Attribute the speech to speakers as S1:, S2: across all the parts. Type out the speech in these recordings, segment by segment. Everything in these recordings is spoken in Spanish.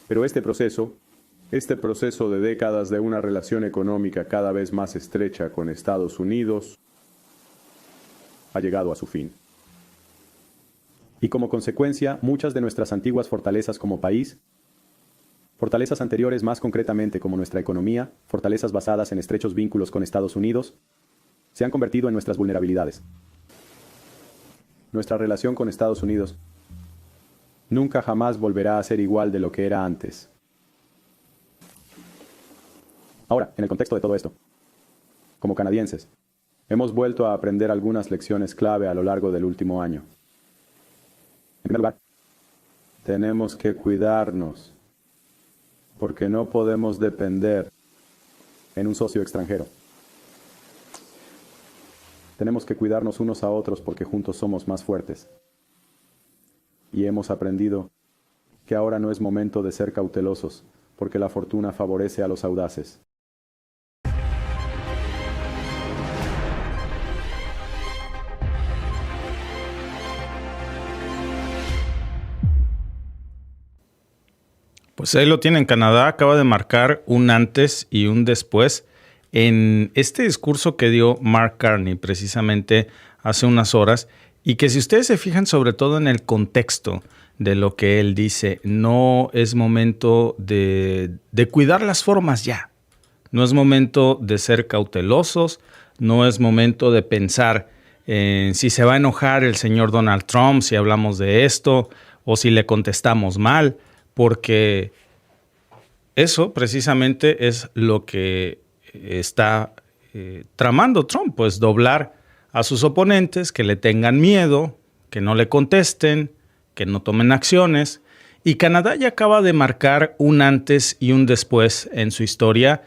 S1: Pero este proceso de décadas de una relación económica cada vez más estrecha con Estados Unidos ha llegado a su fin. Y como consecuencia, muchas de nuestras antiguas fortalezas como país, fortalezas anteriores más concretamente como nuestra economía, fortalezas basadas en estrechos vínculos con Estados Unidos, se han convertido en nuestras vulnerabilidades. Nuestra relación con Estados Unidos nunca jamás volverá a ser igual de lo que era antes. Ahora, en el contexto de todo esto, como canadienses, hemos vuelto a aprender algunas lecciones clave a lo largo del último año. En primer lugar, tenemos que cuidarnos, porque no podemos depender en un socio extranjero. Tenemos que cuidarnos unos a otros porque juntos somos más fuertes. Y hemos aprendido que ahora no es momento de ser cautelosos, porque la fortuna favorece a los audaces.
S2: Pues ahí lo tienen. Canadá acaba de marcar un antes y un después en este discurso que dio Mark Carney precisamente hace unas horas, y que si ustedes se fijan sobre todo en el contexto de lo que él dice, no es momento de cuidar las formas ya. No es momento de ser cautelosos, no es momento de pensar en si se va a enojar el señor Donald Trump si hablamos de esto o si le contestamos mal, porque eso precisamente es lo que está tramando Trump, pues doblar a sus oponentes, que le tengan miedo, que no le contesten, que no tomen acciones. Y Canadá ya acaba de marcar un antes y un después en su historia.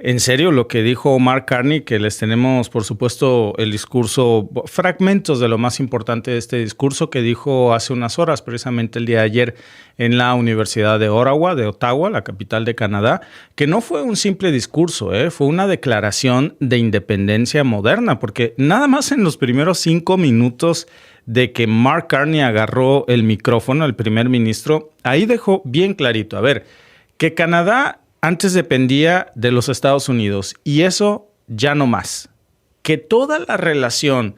S2: En serio, lo que dijo Mark Carney, que les tenemos, por supuesto, el discurso, fragmentos de lo más importante de este discurso que dijo hace unas horas, precisamente el día de ayer, en la Universidad de Ottawa, la capital de Canadá, que no fue un simple discurso, fue una declaración de independencia moderna, porque nada más en los primeros 5 minutos de que Mark Carney agarró el micrófono, el primer ministro, ahí dejó bien clarito, a ver, que Canadá antes dependía de los Estados Unidos y eso ya no más. Que toda la relación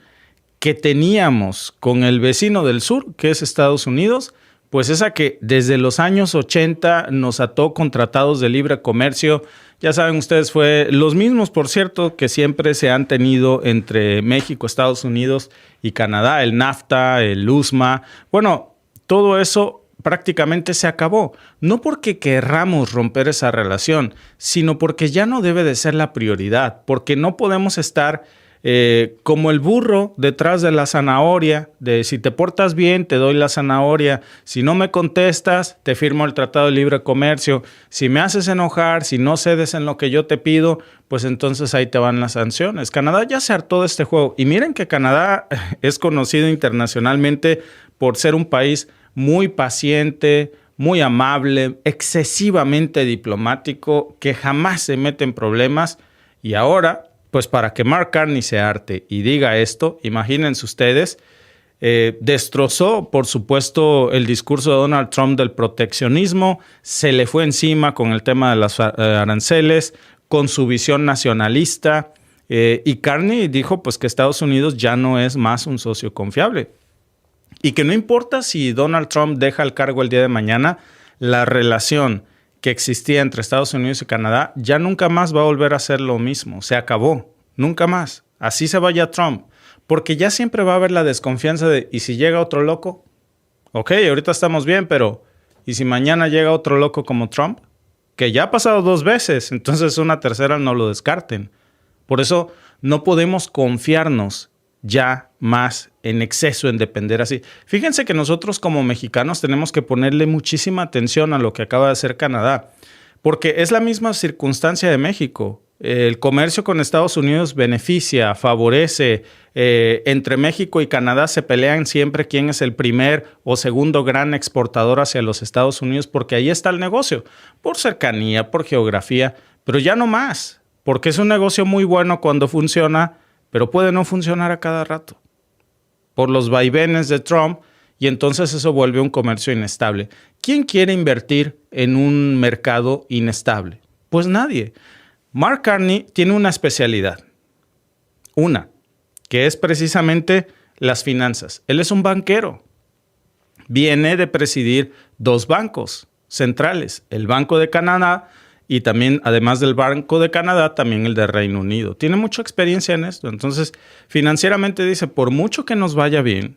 S2: que teníamos con el vecino del sur, que es Estados Unidos, pues esa que desde los años 80 nos ató con tratados de libre comercio. Ya saben ustedes, fue los mismos, por cierto, que siempre se han tenido entre México, Estados Unidos y Canadá, el NAFTA, el USMA. Bueno, todo eso prácticamente se acabó. No porque querramos romper esa relación, sino porque ya no debe de ser la prioridad, porque no podemos estar como el burro detrás de la zanahoria, de si te portas bien, te doy la zanahoria, si no me contestas, te firmo el Tratado de Libre Comercio, si me haces enojar, si no cedes en lo que yo te pido, pues entonces ahí te van las sanciones. Canadá ya se hartó de este juego. Y miren que Canadá es conocido internacionalmente por ser un país muy paciente, muy amable, excesivamente diplomático, que jamás se mete en problemas. Y ahora, pues para que Mark Carney se harte y diga esto, imagínense ustedes, destrozó, por supuesto, el discurso de Donald Trump del proteccionismo, se le fue encima con el tema de las aranceles, con su visión nacionalista, y Carney dijo pues que Estados Unidos ya no es más un socio confiable. Y que no importa si Donald Trump deja el cargo el día de mañana, la relación que existía entre Estados Unidos y Canadá ya nunca más va a volver a ser lo mismo. Se acabó. Nunca más. Así se vaya Trump. Porque ya siempre va a haber la desconfianza de, ¿y si llega otro loco? Ok, ahorita estamos bien, pero ¿y si mañana llega otro loco como Trump? Que ya ha pasado 2 veces, entonces una tercera no lo descarten. Por eso no podemos confiarnos ya más en exceso en depender así. Fíjense que nosotros como mexicanos tenemos que ponerle muchísima atención a lo que acaba de hacer Canadá, porque es la misma circunstancia de México. El comercio con Estados Unidos beneficia, favorece. Entre México y Canadá se pelean siempre quién es el primer o segundo gran exportador hacia los Estados Unidos, porque ahí está el negocio, por cercanía, por geografía, pero ya no más, porque es un negocio muy bueno cuando funciona, pero puede no funcionar a cada rato por los vaivenes de Trump, y entonces eso vuelve un comercio inestable. ¿quién quiere invertir en un mercado inestable? Pues nadie. Mark Carney tiene una especialidad. Una, que es precisamente las finanzas. Él es un banquero. Viene de presidir 2 bancos centrales, el Banco de Canadá y también, además del Banco de Canadá, también el de Reino Unido. Tiene mucha experiencia en esto. Entonces, financieramente dice, por mucho que nos vaya bien,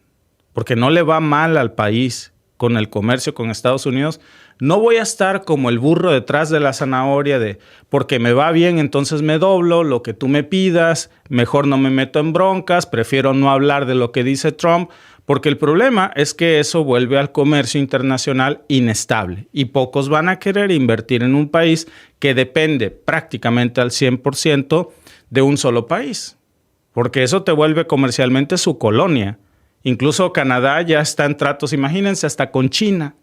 S2: porque no le va mal al país con el comercio con Estados Unidos, no voy a estar como el burro detrás de la zanahoria de porque me va bien, entonces me doblo, lo que tú me pidas, mejor no me meto en broncas, prefiero no hablar de lo que dice Trump, porque el problema es que eso vuelve al comercio internacional inestable y pocos van a querer invertir en un país que depende prácticamente al 100% de un solo país, porque eso te vuelve comercialmente su colonia. Incluso Canadá ya está en tratos, imagínense, hasta con China.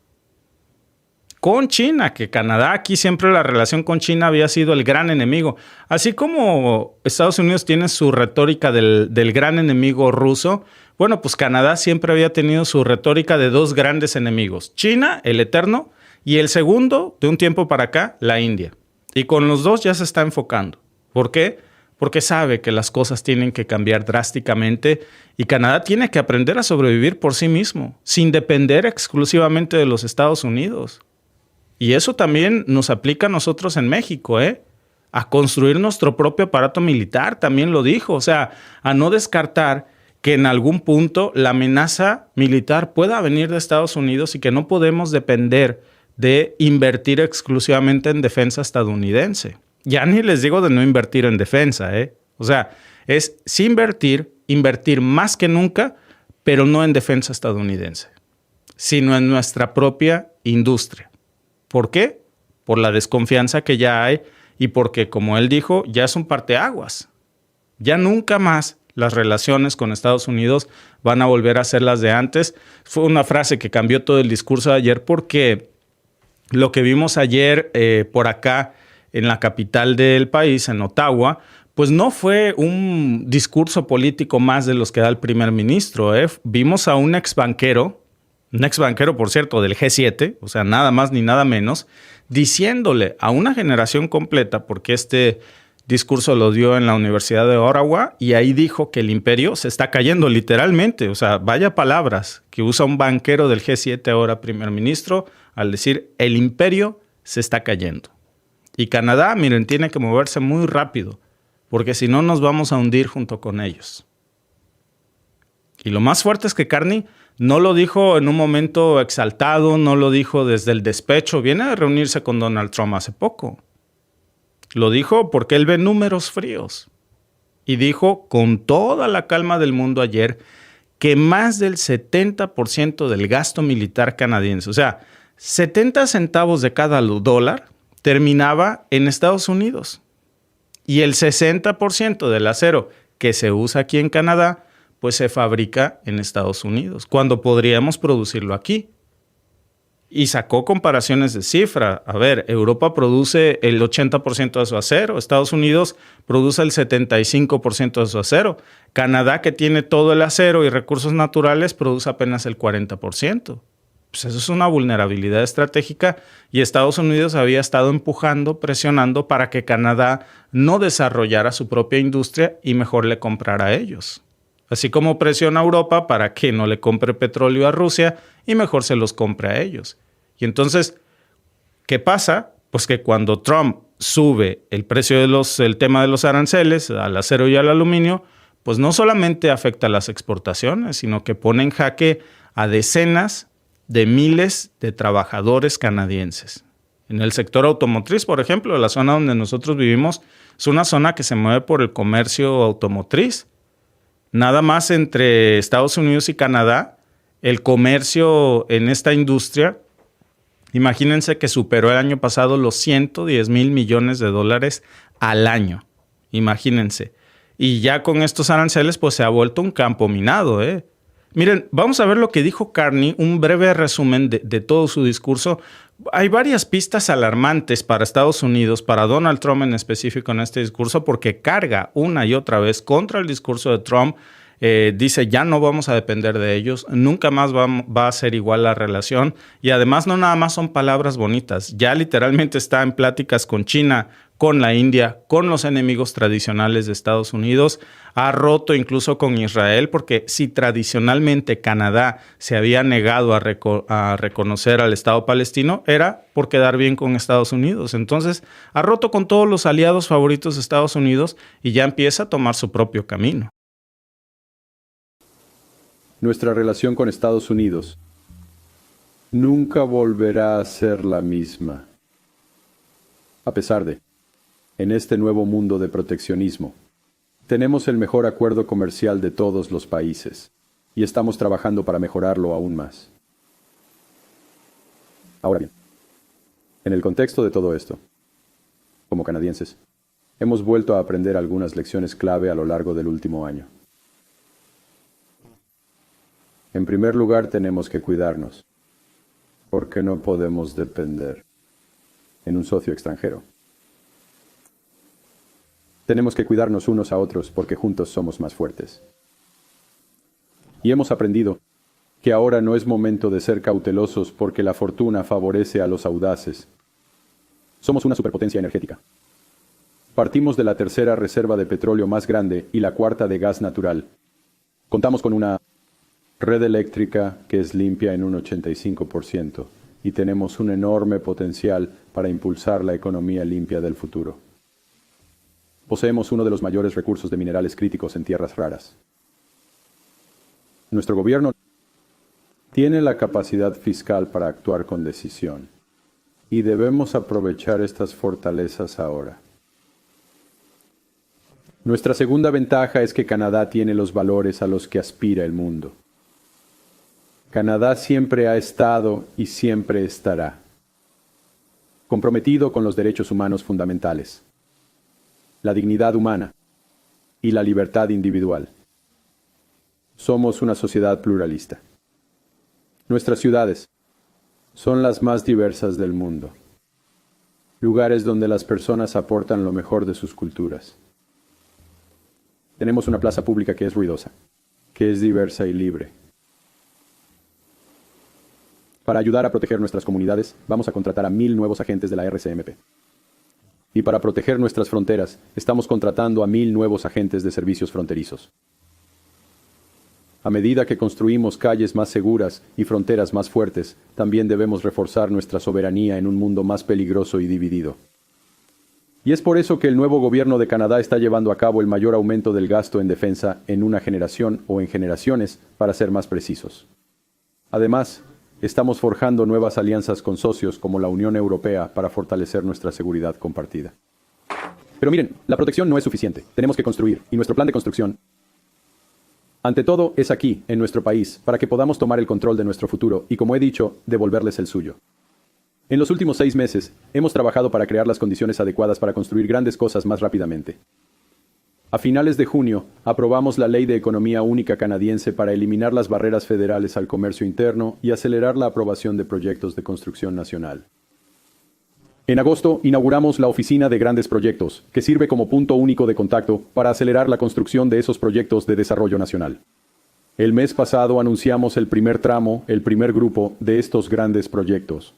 S2: Con China, que Canadá, aquí siempre la relación con China había sido el gran enemigo. Así como Estados Unidos tiene su retórica del gran enemigo ruso, bueno, pues Canadá siempre había tenido su retórica de 2 grandes enemigos. China, el eterno, y el segundo, de un tiempo para acá, la India. Y con los 2 ya se está enfocando. ¿Por qué? Porque sabe que las cosas tienen que cambiar drásticamente y Canadá tiene que aprender a sobrevivir por sí mismo, sin depender exclusivamente de los Estados Unidos. Y eso también nos aplica a nosotros en México, a construir nuestro propio aparato militar, también lo dijo. O sea, a no descartar que en algún punto la amenaza militar pueda venir de Estados Unidos y que no podemos depender de invertir exclusivamente en defensa estadounidense. Ya ni les digo de no invertir en defensa, O sea, es sí invertir más que nunca, pero no en defensa estadounidense, sino en nuestra propia industria. ¿Por qué? Por la desconfianza que ya hay y porque, como él dijo, ya es un parteaguas. Ya nunca más las relaciones con Estados Unidos van a volver a ser las de antes. Fue una frase que cambió todo el discurso de ayer porque lo que vimos ayer por acá en la capital del país, en Ottawa, pues no fue un discurso político más de los que da el primer ministro. Vimos a un ex banquero, por cierto, del G7, o sea, nada más ni nada menos, diciéndole a una generación completa, porque este discurso lo dio en la Universidad de Ottawa, y ahí dijo que el imperio se está cayendo literalmente. O sea, vaya palabras que usa un banquero del G7, ahora primer ministro, al decir el imperio se está cayendo. Y Canadá, miren, tiene que moverse muy rápido, porque si no nos vamos a hundir junto con ellos. Y lo más fuerte es que Carney no lo dijo en un momento exaltado, no lo dijo desde el despecho. Viene de reunirse con Donald Trump hace poco. Lo dijo porque él ve números fríos. Y dijo con toda la calma del mundo ayer que más del 70% del gasto militar canadiense, o sea, 70 centavos de cada dólar, terminaba en Estados Unidos. Y el 60% del acero que se usa aquí en Canadá, pues se fabrica en Estados Unidos, cuando podríamos producirlo aquí. Y sacó comparaciones de cifra. A ver, Europa produce el 80% de su acero, Estados Unidos produce el 75% de su acero. Canadá, que tiene todo el acero y recursos naturales, produce apenas el 40%. Pues eso es una vulnerabilidad estratégica y Estados Unidos había estado empujando, presionando para que Canadá no desarrollara su propia industria y mejor le comprara a ellos. Así como presiona a Europa para que no le compre petróleo a Rusia y mejor se los compre a ellos. Y entonces, ¿qué pasa? Pues que cuando Trump sube el precio el tema de los aranceles al acero y al aluminio, pues no solamente afecta a las exportaciones, sino que pone en jaque a decenas de miles de trabajadores canadienses. En el sector automotriz, por ejemplo, la zona donde nosotros vivimos es una zona que se mueve por el comercio automotriz. Nada más entre Estados Unidos y Canadá, el comercio en esta industria, imagínense que superó el año pasado los 110,000 millones de dólares al año. Imagínense. Y ya con estos aranceles, pues se ha vuelto un campo minado, Miren, vamos a ver lo que dijo Carney, un breve resumen de todo su discurso. Hay varias pistas alarmantes para Estados Unidos, para Donald Trump en específico en este discurso, porque carga una y otra vez contra el discurso de Trump dice ya no vamos a depender de ellos, nunca más va a ser igual la relación y además no nada más son palabras bonitas, ya literalmente está en pláticas con China, con la India, con los enemigos tradicionales de Estados Unidos, ha roto incluso con Israel, porque si tradicionalmente Canadá se había negado a reconocer al Estado palestino, era por quedar bien con Estados Unidos. Entonces, ha roto con todos los aliados favoritos de Estados Unidos y ya empieza a tomar su propio camino.
S1: Nuestra relación con Estados Unidos nunca volverá a ser la misma, a pesar de en este nuevo mundo de proteccionismo. Tenemos el mejor acuerdo comercial de todos los países y estamos trabajando para mejorarlo aún más. Ahora bien, en el contexto de todo esto, como canadienses, hemos vuelto a aprender algunas lecciones clave a lo largo del último año. En primer lugar, tenemos que cuidarnos, porque no podemos depender en un socio extranjero. Tenemos que cuidarnos unos a otros porque juntos somos más fuertes. Y hemos aprendido que ahora no es momento de ser cautelosos porque la fortuna favorece a los audaces. Somos una superpotencia energética. Partimos de la tercera reserva de petróleo más grande y la cuarta de gas natural. Contamos con una red eléctrica que es limpia en un 85% y tenemos un enorme potencial para impulsar la economía limpia del futuro. Poseemos uno de los mayores recursos de minerales críticos en tierras raras. Nuestro gobierno tiene la capacidad fiscal para actuar con decisión y debemos aprovechar estas fortalezas ahora. Nuestra segunda ventaja es que Canadá tiene los valores a los que aspira el mundo. Canadá siempre ha estado y siempre estará comprometido con los derechos humanos fundamentales, la dignidad humana y la libertad individual. Somos una sociedad pluralista. Nuestras ciudades son las más diversas del mundo, lugares donde las personas aportan lo mejor de sus culturas. Tenemos una plaza pública que es ruidosa, que es diversa y libre. Para ayudar a proteger nuestras comunidades, vamos a contratar a 1,000 nuevos agentes de la RCMP. Y para proteger nuestras fronteras, estamos contratando a 1,000 nuevos agentes de servicios fronterizos. A medida que construimos calles más seguras y fronteras más fuertes, también debemos reforzar nuestra soberanía en un mundo más peligroso y dividido. Y es por eso que el nuevo gobierno de Canadá está llevando a cabo el mayor aumento del gasto en defensa en una generación o en generaciones, para ser más precisos. Además, estamos forjando nuevas alianzas con socios como la Unión Europea para fortalecer nuestra seguridad compartida. Pero miren, la protección no es suficiente. Tenemos que construir, y nuestro plan de construcción, ante todo, es aquí, en nuestro país, para que podamos tomar el control de nuestro futuro y, como he dicho, devolverles el suyo. En los últimos 6 meses, hemos trabajado para crear las condiciones adecuadas para construir grandes cosas más rápidamente. A finales de junio, aprobamos la Ley de Economía Única canadiense para eliminar las barreras federales al comercio interno y acelerar la aprobación de proyectos de construcción nacional. En agosto, inauguramos la Oficina de Grandes Proyectos, que sirve como punto único de contacto para acelerar la construcción de esos proyectos de desarrollo nacional. El mes pasado anunciamos el primer tramo, el primer grupo de estos grandes proyectos,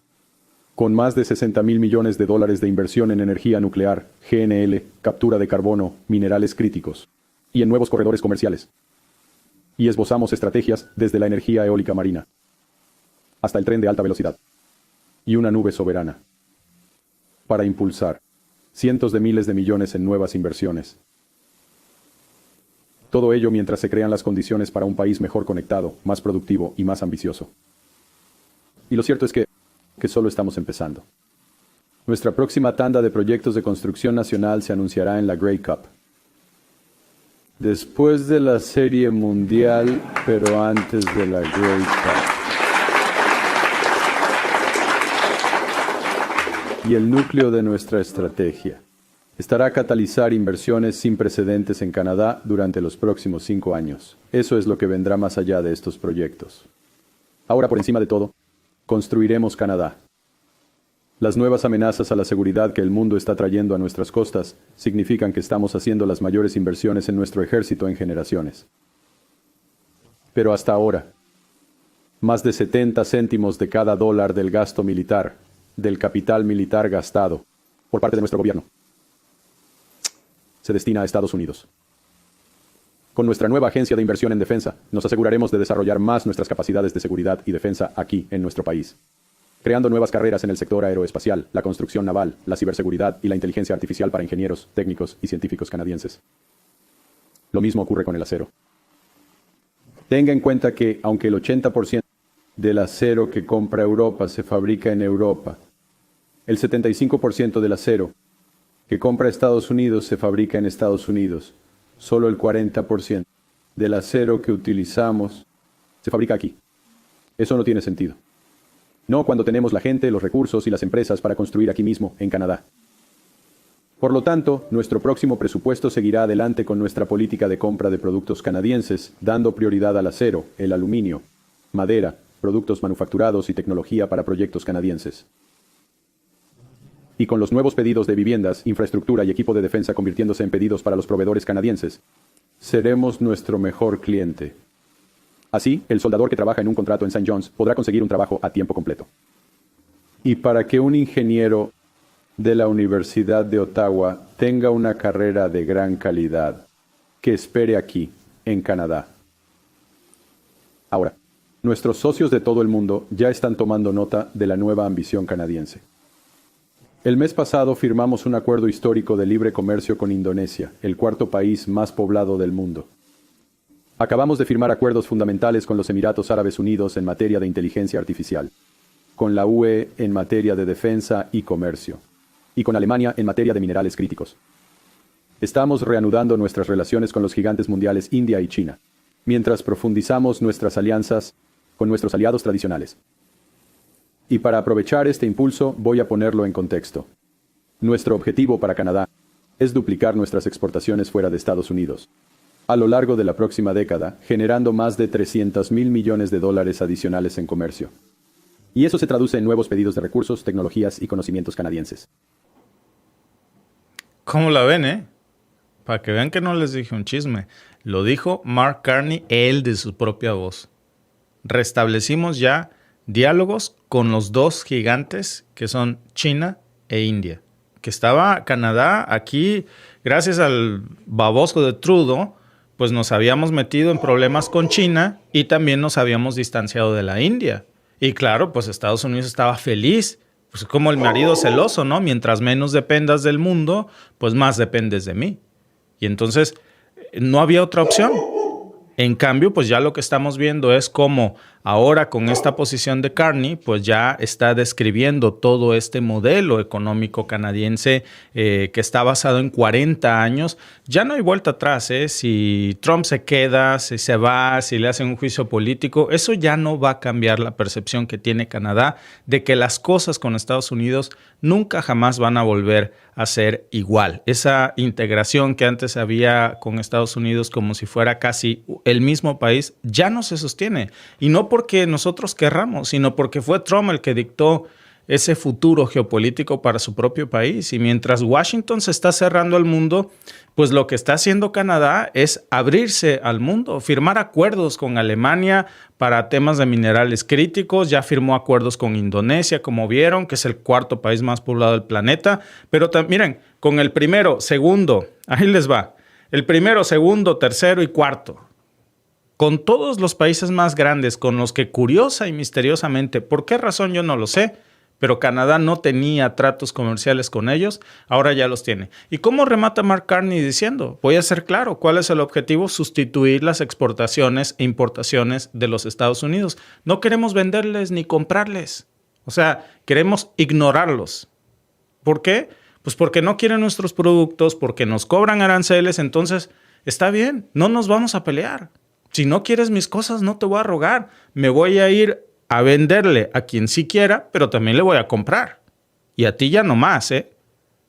S1: con más de $60,000 millones de inversión en energía nuclear, GNL, captura de carbono, minerales críticos, y en nuevos corredores comerciales. Y esbozamos estrategias desde la energía eólica marina hasta el tren de alta velocidad y una nube soberana, para impulsar cientos de miles de millones en nuevas inversiones. Todo ello mientras se crean las condiciones para un país mejor conectado, más productivo y más ambicioso. Y lo cierto es que solo estamos empezando. Nuestra próxima tanda de proyectos de construcción nacional se anunciará en la Grey Cup. Después de la Serie Mundial, pero antes de la Grey Cup. Y el núcleo de nuestra estrategia estará a catalizar inversiones sin precedentes en Canadá durante los próximos 5 años. Eso es lo que vendrá más allá de estos proyectos. Ahora, por encima de todo, construiremos Canadá. Las nuevas amenazas a la seguridad que el mundo está trayendo a nuestras costas significan que estamos haciendo las mayores inversiones en nuestro ejército en generaciones. Pero hasta ahora, más de 70 céntimos de cada dólar del gasto militar, del capital militar gastado por parte de nuestro gobierno, se destina a Estados Unidos. Con nuestra nueva agencia de inversión en defensa, nos aseguraremos de desarrollar más nuestras capacidades de seguridad y defensa aquí, en nuestro país, creando nuevas carreras en el sector aeroespacial, la construcción naval, la ciberseguridad y la inteligencia artificial para ingenieros, técnicos y científicos canadienses. Lo mismo ocurre con el acero. Tenga en cuenta que, aunque el 80% del acero que compra Europa se fabrica en Europa, el 75% del acero que compra Estados Unidos se fabrica en Estados Unidos. Solo el 40% del acero que utilizamos se fabrica aquí. Eso no tiene sentido. No cuando tenemos la gente, los recursos y las empresas para construir aquí mismo, en Canadá. Por lo tanto, nuestro próximo presupuesto seguirá adelante con nuestra política de compra de productos canadienses, dando prioridad al acero, el aluminio, madera, productos manufacturados y tecnología para proyectos canadienses. Y con los nuevos pedidos de viviendas, infraestructura y equipo de defensa convirtiéndose en pedidos para los proveedores canadienses, seremos nuestro mejor cliente. Así, el soldador que trabaja en un contrato en St. John's podrá conseguir un trabajo a tiempo completo. Y para que un ingeniero de la Universidad de Ottawa tenga una carrera de gran calidad, que espere aquí, en Canadá. Ahora, nuestros socios de todo el mundo ya están tomando nota de la nueva ambición canadiense. El mes pasado firmamos un acuerdo histórico de libre comercio con Indonesia, el cuarto país más poblado del mundo. Acabamos de firmar acuerdos fundamentales con los Emiratos Árabes Unidos en materia de inteligencia artificial, con la UE en materia de defensa y comercio, y con Alemania en materia de minerales críticos. Estamos reanudando nuestras relaciones con los gigantes mundiales India y China, mientras profundizamos nuestras alianzas con nuestros aliados tradicionales. Y para aprovechar este impulso, voy a ponerlo en contexto. Nuestro objetivo para Canadá es duplicar nuestras exportaciones fuera de Estados Unidos a lo largo de la próxima década, generando más de $300 mil millones adicionales en comercio. Y eso se traduce en nuevos pedidos de recursos, tecnologías y conocimientos canadienses.
S2: ¿Cómo la ven, Para que vean que no les dije un chisme. Lo dijo Mark Carney, él de su propia voz. Restablecimos ya diálogos con los dos gigantes que son China e India. Que estaba Canadá aquí, gracias al baboso de Trudeau, pues nos habíamos metido en problemas con China y también nos habíamos distanciado de la India. Y claro, pues Estados Unidos estaba feliz, pues como el marido celoso, ¿no? Mientras menos dependas del mundo, pues más dependes de mí. Y entonces no había otra opción. En cambio, pues ya lo que estamos viendo es cómo ahora con esta posición de Carney, pues ya está describiendo todo este modelo económico canadiense que está basado en 40 años. Ya no hay vuelta atrás, Si Trump se queda, si se va, si le hacen un juicio político, eso ya no va a cambiar la percepción que tiene Canadá de que las cosas con Estados Unidos nunca jamás van a volver a ser igual. Esa integración que antes había con Estados Unidos como si fuera casi el mismo país, ya no se sostiene. Y no porque nosotros querramos, sino porque fue Trump el que dictó ese futuro geopolítico para su propio país. Y mientras Washington se está cerrando al mundo, pues lo que está haciendo Canadá es abrirse al mundo, firmar acuerdos con Alemania para temas de minerales críticos. Ya firmó acuerdos con Indonesia, como vieron, que es el cuarto país más poblado del planeta. Pero miren, con el primero, segundo, ahí les va. El primero, segundo, tercero y cuarto. Con todos los países más grandes, con los que curiosa y misteriosamente, ¿por qué razón yo no lo sé? Pero Canadá no tenía tratos comerciales con ellos, ahora ya los tiene. ¿Y cómo remata Mark Carney diciendo? Voy a ser claro, ¿cuál es el objetivo? Sustituir las exportaciones e importaciones de los Estados Unidos. No queremos venderles ni comprarles. O sea, queremos ignorarlos. ¿Por qué? Pues porque no quieren nuestros productos, porque nos cobran aranceles, entonces está bien, no nos vamos a pelear. Si no quieres mis cosas, no te voy a rogar. Me voy a ir a venderle a quien sí quiera, pero también le voy a comprar. Y a ti ya no más, A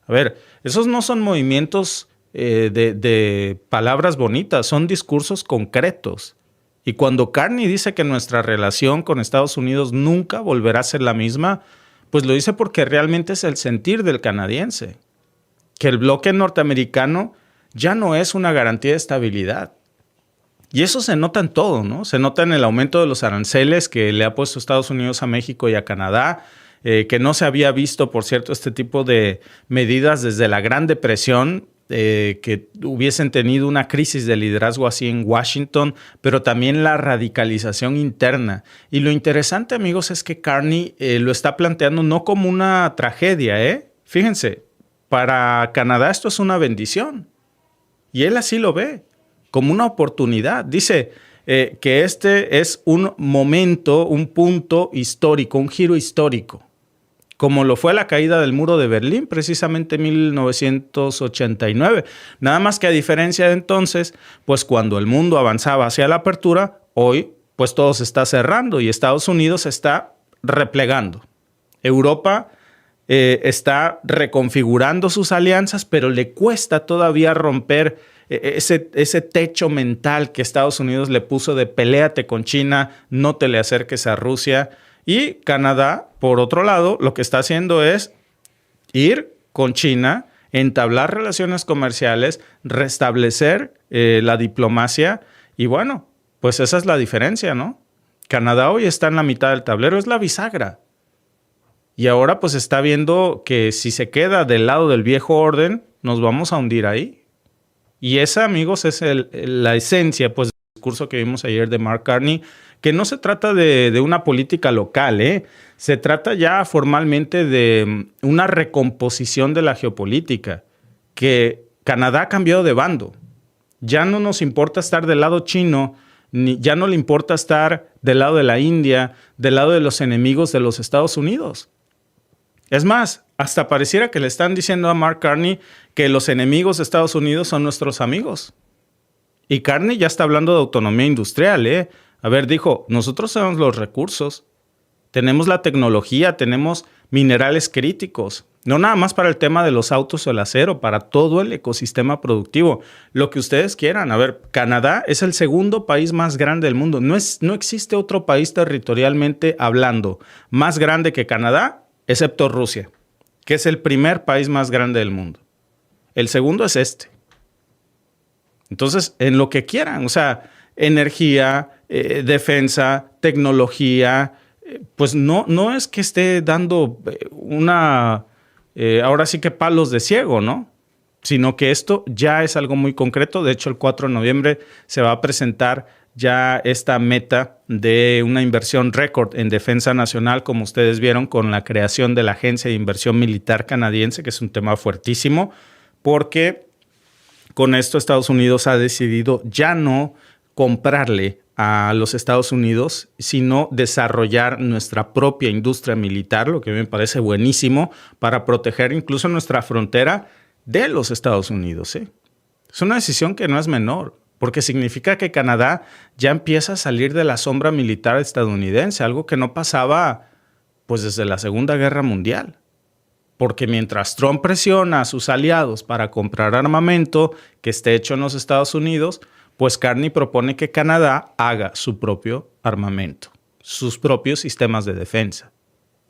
S2: ver, esos no son movimientos de palabras bonitas, son discursos concretos. Y cuando Carney dice que nuestra relación con Estados Unidos nunca volverá a ser la misma, pues lo dice porque realmente es el sentir del canadiense. Que el bloque norteamericano ya no es una garantía de estabilidad. Y eso se nota en todo, ¿no? Se nota en el aumento de los aranceles que le ha puesto Estados Unidos a México y a Canadá, que no se había visto, por cierto, este tipo de medidas desde la Gran Depresión, que hubiesen tenido una crisis de liderazgo así en Washington, pero también la radicalización interna. Y lo interesante, amigos, es que Carney lo está planteando no como una tragedia, ¿eh? Fíjense, para Canadá esto es una bendición. Y él así lo ve, como una oportunidad. Dice que este es un momento, un punto histórico, un giro histórico, como lo fue la caída del muro de Berlín, precisamente en 1989. Nada más que a diferencia de entonces, pues cuando el mundo avanzaba hacia la apertura, hoy pues todo se está cerrando y Estados Unidos se está replegando. Europa está reconfigurando sus alianzas, pero le cuesta todavía romper ese techo mental que Estados Unidos le puso de peléate con China, no te le acerques a Rusia. Y Canadá, por otro lado, lo que está haciendo es ir con China, entablar relaciones comerciales, restablecer la diplomacia. Y bueno, pues esa es la diferencia, ¿no? Canadá hoy está en la mitad del tablero, es la bisagra. Y ahora pues está viendo que si se queda del lado del viejo orden, nos vamos a hundir ahí. Y esa, amigos, es la esencia pues, del discurso que vimos ayer de Mark Carney, que no se trata de una política local, ¿eh? Se trata ya formalmente de una recomposición de la geopolítica, que Canadá ha cambiado de bando. Ya no nos importa estar del lado chino, ya no le importa estar del lado de la India, del lado de los enemigos de los Estados Unidos. Es más, hasta pareciera que le están diciendo a Mark Carney que los enemigos de Estados Unidos son nuestros amigos. Y Carney ya está hablando de autonomía industrial, ¿eh? A ver, dijo, nosotros tenemos los recursos, tenemos la tecnología, tenemos minerales críticos, no nada más para el tema de los autos o el acero, para todo el ecosistema productivo, lo que ustedes quieran. A ver, Canadá es el segundo país más grande del mundo. No existe otro país territorialmente hablando más grande que Canadá, excepto Rusia, que es el primer país más grande del mundo. El segundo es este. Entonces, en lo que quieran, o sea, energía, defensa, tecnología, pues no es que esté dando ahora sí que palos de ciego, ¿no? Sino que esto ya es algo muy concreto. De hecho, el 4 de noviembre se va a presentar ya esta meta de una inversión récord en defensa nacional, como ustedes vieron, con la creación de la Agencia de Inversión Militar Canadiense, que es un tema fuertísimo, porque con esto Estados Unidos ha decidido ya no comprarle a los Estados Unidos, sino desarrollar nuestra propia industria militar, lo que me parece buenísimo, para proteger incluso nuestra frontera de los Estados Unidos, ¿eh? Es una decisión que no es menor, porque significa que Canadá ya empieza a salir de la sombra militar estadounidense, algo que no pasaba pues desde la Segunda Guerra Mundial. Porque mientras Trump presiona a sus aliados para comprar armamento que esté hecho en los Estados Unidos, pues Carney propone que Canadá haga su propio armamento, sus propios sistemas de defensa.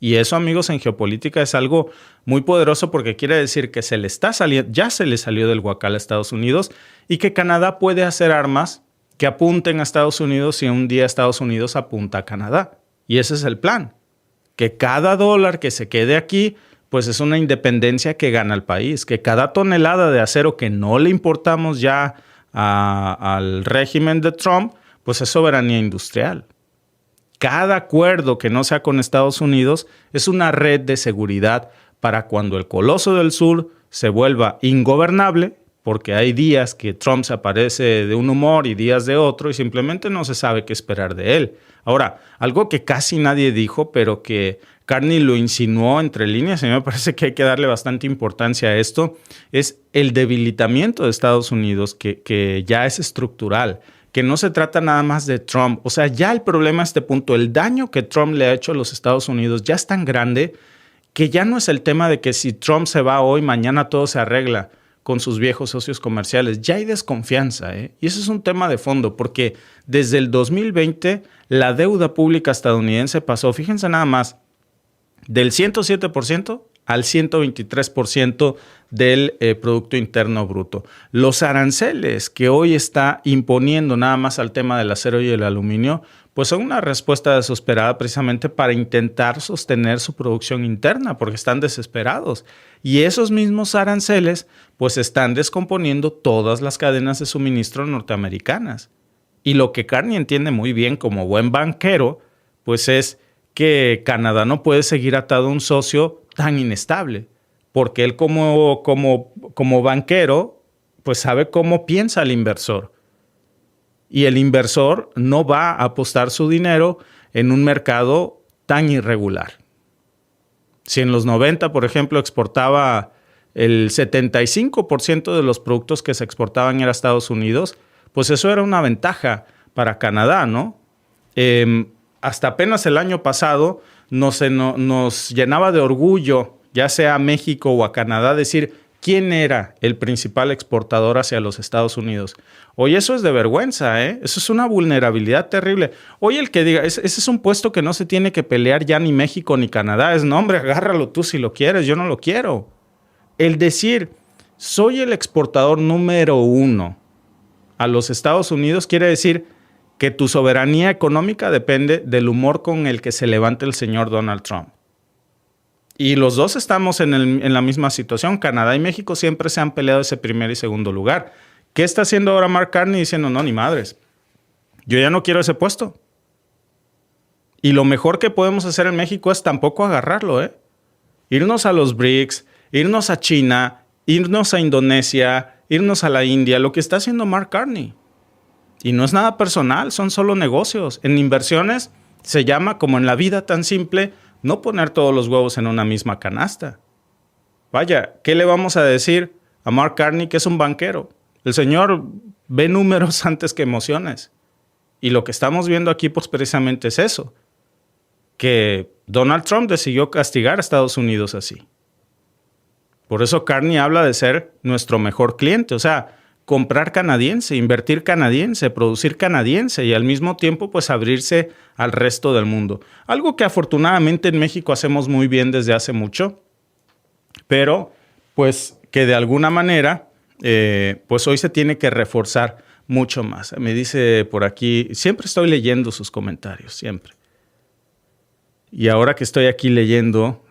S2: Y eso, amigos, en geopolítica es algo muy poderoso porque quiere decir que ya se le salió del huacal a Estados Unidos y que Canadá puede hacer armas que apunten a Estados Unidos y un día Estados Unidos apunta a Canadá. Y ese es el plan, que cada dólar que se quede aquí pues es una independencia que gana el país, que cada tonelada de acero que no le importamos ya al régimen de Trump, pues es soberanía industrial. Cada acuerdo que no sea con Estados Unidos es una red de seguridad para cuando el coloso del sur se vuelva ingobernable, porque hay días que Trump se aparece de un humor y días de otro y simplemente no se sabe qué esperar de él. Ahora, algo que casi nadie dijo, pero que Carney lo insinuó entre líneas, y me parece que hay que darle bastante importancia a esto, es el debilitamiento de Estados Unidos, que ya es estructural, que no se trata nada más de Trump. O sea, ya el problema a este punto, el daño que Trump le ha hecho a los Estados Unidos ya es tan grande que ya no es el tema de que si Trump se va hoy, mañana todo se arregla con sus viejos socios comerciales. Ya hay desconfianza, ¿eh? Y eso es un tema de fondo, porque desde el 2020 la deuda pública estadounidense pasó, fíjense nada más, del 107% al 123% del Producto Interno Bruto. Los aranceles que hoy está imponiendo nada más al tema del acero y el aluminio, pues son una respuesta desesperada precisamente para intentar sostener su producción interna, porque están desesperados. Y esos mismos aranceles, pues están descomponiendo todas las cadenas de suministro norteamericanas. Y lo que Carney entiende muy bien como buen banquero, pues es que Canadá no puede seguir atado a un socio tan inestable, porque él como banquero, pues sabe cómo piensa el inversor. Y el inversor no va a apostar su dinero en un mercado tan irregular. Si en los 90, por ejemplo, exportaba el 75% de los productos que se exportaban era a Estados Unidos, pues eso era una ventaja para Canadá, ¿no? Hasta apenas el año pasado nos llenaba de orgullo, ya sea a México o a Canadá, decir quién era el principal exportador hacia los Estados Unidos. Hoy eso es de vergüenza, ¿eh? Eso es una vulnerabilidad terrible. Hoy el que diga, ese es un puesto que no se tiene que pelear ya ni México ni Canadá. Es, no, hombre, agárralo tú si lo quieres, yo no lo quiero. El decir, soy el exportador número 1 a los Estados Unidos quiere decir que tu soberanía económica depende del humor con el que se levante el señor Donald Trump. Y los dos estamos en la misma situación. Canadá y México siempre se han peleado ese primer y segundo lugar. ¿Qué está haciendo ahora Mark Carney? Diciendo, no, ni madres. Yo ya no quiero ese puesto. Y lo mejor que podemos hacer en México es tampoco agarrarlo, ¿eh? Irnos a los BRICS, irnos a China, irnos a Indonesia, irnos a la India. Lo que está haciendo Mark Carney. Y no es nada personal, son solo negocios. En inversiones se llama, como en la vida tan simple, no poner todos los huevos en una misma canasta. Vaya, ¿qué le vamos a decir a Mark Carney, que es un banquero? El señor ve números antes que emociones. Y lo que estamos viendo aquí, pues precisamente es eso. Que Donald Trump decidió castigar a Estados Unidos así. Por eso Carney habla de ser nuestro mejor cliente. O sea, comprar canadiense, invertir canadiense, producir canadiense y al mismo tiempo pues abrirse al resto del mundo. Algo que afortunadamente en México hacemos muy bien desde hace mucho, pero pues que de alguna manera pues hoy se tiene que reforzar mucho más. Me dice por aquí, siempre estoy leyendo sus comentarios, siempre. Y ahora que estoy aquí leyendo,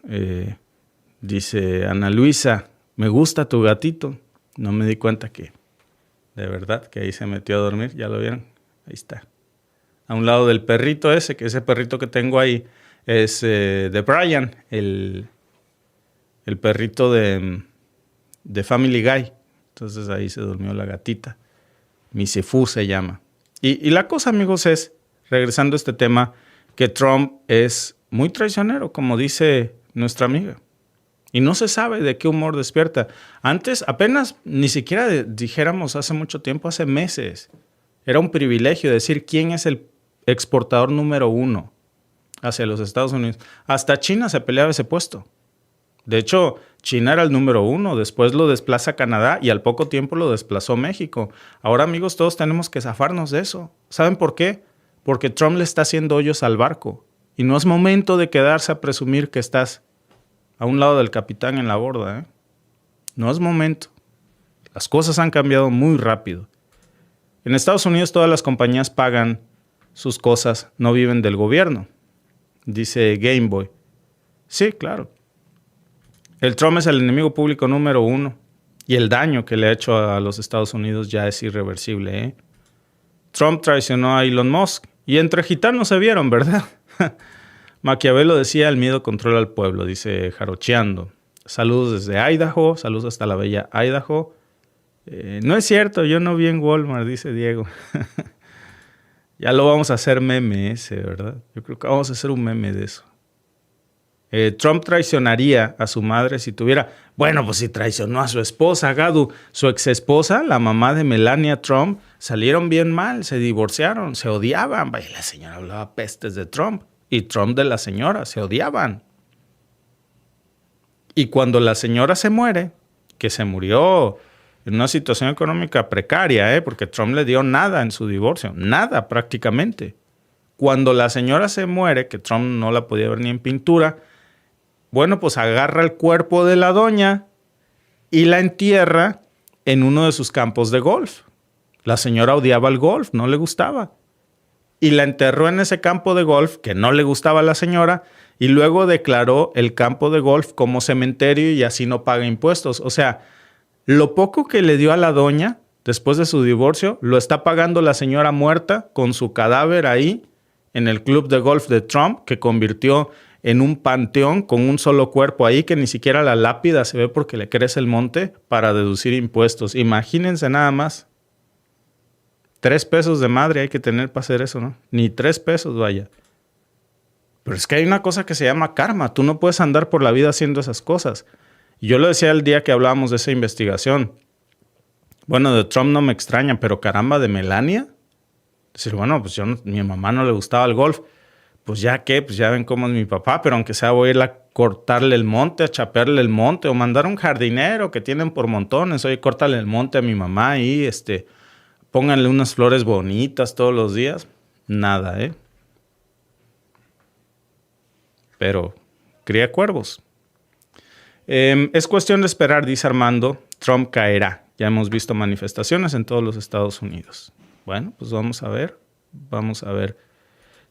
S2: dice Ana Luisa, me gusta tu gatito. No me di cuenta que de verdad, que ahí se metió a dormir. ¿Ya lo vieron? Ahí está. A un lado del perrito ese, que ese perrito que tengo ahí es de Brian, el perrito de Family Guy. Entonces ahí se durmió la gatita. Misifú se llama. Y la cosa, amigos, es, regresando a este tema, que Trump es muy traicionero, como dice nuestra amiga. Y no se sabe de qué humor despierta. Antes, apenas, ni siquiera dijéramos hace mucho tiempo, hace meses. Era un privilegio decir quién es el exportador número 1 hacia los Estados Unidos. Hasta China se peleaba ese puesto. De hecho, China era el número 1, después lo desplaza Canadá y al poco tiempo lo desplazó México. Ahora, amigos, todos tenemos que zafarnos de eso. ¿Saben por qué? Porque Trump le está haciendo hoyos al barco. Y no es momento de quedarse a presumir que estás a un lado del capitán en la borda, ¿eh? No es momento. Las cosas han cambiado muy rápido. En Estados Unidos todas las compañías pagan sus cosas, no viven del gobierno. Dice Game Boy. Sí, claro. El Trump es el enemigo público número 1 y el daño que le ha hecho a los Estados Unidos ya es irreversible, ¿eh? Trump traicionó a Elon Musk y entre gitanos se vieron, ¿verdad? Maquiavelo decía, el miedo controla al pueblo, dice Jarocheando. Saludos desde Idaho, saludos hasta la bella Idaho. No es cierto, yo no vi en Walmart, dice Diego. Ya lo vamos a hacer meme ese, ¿verdad? Yo creo que vamos a hacer un meme de eso. Trump traicionaría a su madre si tuviera... Bueno, pues si traicionó a su esposa, Gadu. Su exesposa, la mamá de Melania Trump, salieron bien mal, se divorciaron, se odiaban. Vaya, la señora hablaba pestes de Trump. Y Trump de la señora, se odiaban. Y cuando la señora se muere, que se murió en una situación económica precaria, porque Trump le dio nada en su divorcio, nada prácticamente. Cuando la señora se muere, que Trump no la podía ver ni en pintura, Bueno, pues agarra el cuerpo de la doña y la entierra en uno de sus campos de golf. La señora odiaba el golf, no le gustaba. Y la enterró en ese campo de golf que no le gustaba a la señora y luego declaró el campo de golf como cementerio y así no paga impuestos. O sea, lo poco que le dio a la doña después de su divorcio lo está pagando la señora muerta con su cadáver ahí en el club de golf de Trump, que convirtió en un panteón con un solo cuerpo ahí que ni siquiera la lápida se ve porque le crece el monte para deducir impuestos. Imagínense nada más. 3 pesos de madre hay que tener para hacer eso, ¿no? Ni 3 pesos, vaya. Pero es que hay una cosa que se llama karma. Tú no puedes andar por la vida haciendo esas cosas. Y yo lo decía el día que hablábamos de esa investigación. Bueno, de Trump no me extraña, pero caramba, de Melania. Decir, bueno, pues mi mamá no le gustaba el golf. Pues ya qué, pues ya ven cómo es mi papá, pero aunque sea voy a ir a cortarle el monte, a chapearle el monte o mandar a un jardinero que tienen por montones. Oye, córtale el monte a mi mamá y pónganle unas flores bonitas todos los días. Nada, ¿eh? Pero cría cuervos. Es cuestión de esperar, dice Armando. Trump caerá. Ya hemos visto manifestaciones en todos los Estados Unidos. Bueno, pues vamos a ver. Vamos a ver.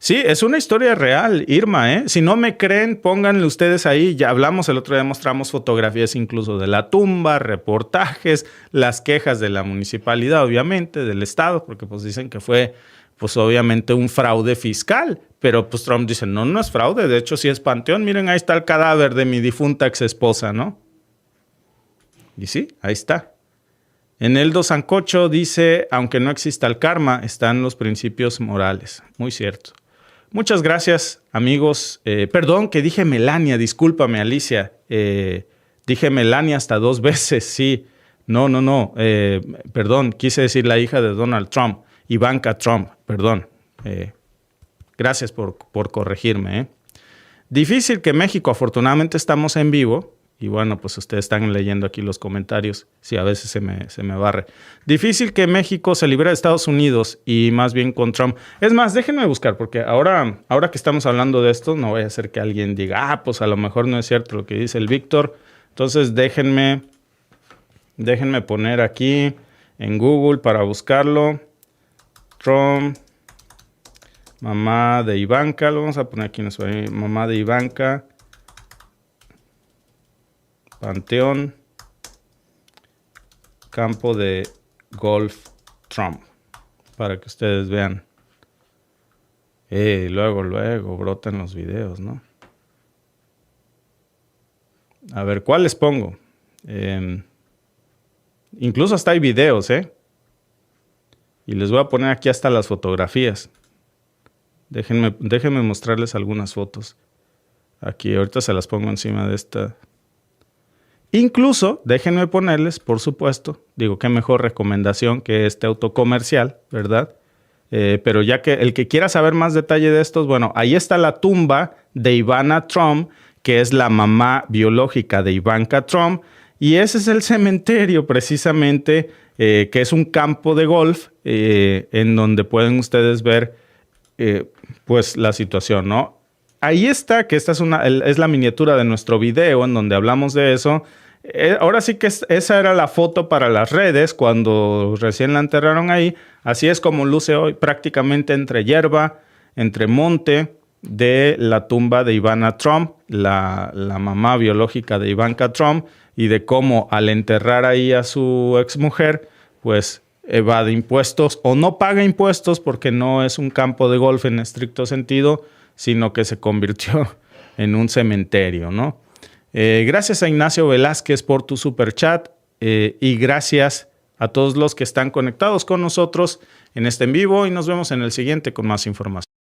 S2: Sí, es una historia real, Irma, ¿eh? Si no me creen, pónganle ustedes ahí. Ya hablamos, el otro día mostramos fotografías incluso de la tumba, reportajes, las quejas de la municipalidad, obviamente, del estado, porque pues dicen que fue, pues obviamente un fraude fiscal. Pero pues Trump dice, no, no es fraude, de hecho sí es panteón. Miren, ahí está el cadáver de mi difunta exesposa, ¿no? Y sí, ahí está. Eneldo Sancocho dice, aunque no exista el karma, están los principios morales. Muy cierto. Muchas gracias, amigos. Perdón que dije Melania, discúlpame, Alicia. Dije Melania hasta 2 veces, sí. No. Perdón, quise decir la hija de Donald Trump, Ivanka Trump, perdón. Gracias por corregirme. Difícil que México, afortunadamente estamos en vivo. Y bueno, pues ustedes están leyendo aquí los comentarios. Sí, a veces se me barre. Difícil que México se libre de Estados Unidos y más bien con Trump. Es más, déjenme buscar, porque ahora que estamos hablando de esto, no voy a hacer que alguien diga, pues a lo mejor no es cierto lo que dice el Víctor. Entonces déjenme poner aquí en Google para buscarlo. Trump, mamá de Ivanka. Lo vamos a poner aquí en eso. Mamá de Ivanka. Panteón, campo de golf Trump, para que ustedes vean. Luego brotan los videos, ¿no? A ver, ¿cuál les pongo? Incluso hasta hay videos, ¿eh? Y les voy a poner aquí hasta las fotografías. Déjenme mostrarles algunas fotos. Aquí, ahorita se las pongo encima de esta. Incluso, déjenme ponerles, por supuesto, digo, qué mejor recomendación que este auto comercial, ¿verdad? Pero ya que el que quiera saber más detalle de estos, bueno, ahí está la tumba de Ivana Trump, que es la mamá biológica de Ivanka Trump, y ese es el cementerio precisamente, que es un campo de golf, en donde pueden ustedes ver, pues, la situación, ¿no? Ahí está, que esta es la miniatura de nuestro video en donde hablamos de eso. Ahora sí que esa era la foto para las redes cuando recién la enterraron ahí. Así es como luce hoy, prácticamente entre hierba, entre monte de la tumba de Ivana Trump, la mamá biológica de Ivanka Trump, y de cómo al enterrar ahí a su exmujer, pues evade impuestos o no paga impuestos porque no es un campo de golf en estricto sentido, sino que se convirtió en un cementerio, ¿no? Gracias a Ignacio Velázquez por tu superchat y gracias a todos los que están conectados con nosotros en este en vivo y nos vemos en el siguiente con más información.